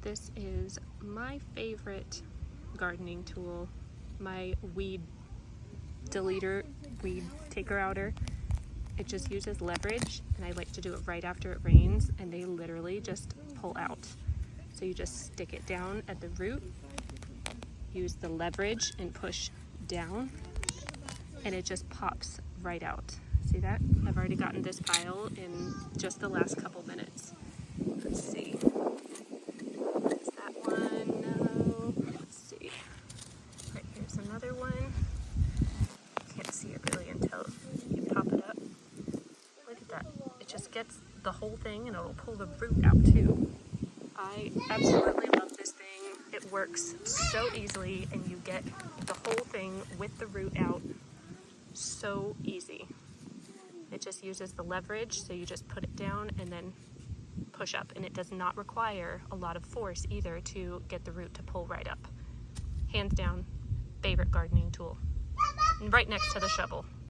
This is my favorite gardening tool, my weed deleter, weed taker outer. It just uses leverage, and I like to do it right after it rains, and they literally just pull out. So you just stick it down at the root, use the leverage and push down, and it just pops right out. See that? I've already gotten this pile in just the last couple minutes. Let's see. Is that one? No. Let's see. Right, here's another one. Can't see it really until you pop it up. Look at that. It just gets the whole thing, and it'll pull the root out too. I absolutely love this thing. It works so easily, and you get the whole thing with the root out so easy. It just uses the leverage, so you just put it down and then push up, and it does not require a lot of force either to get the root to pull right up. Hands down, favorite gardening tool. And right next to the shovel.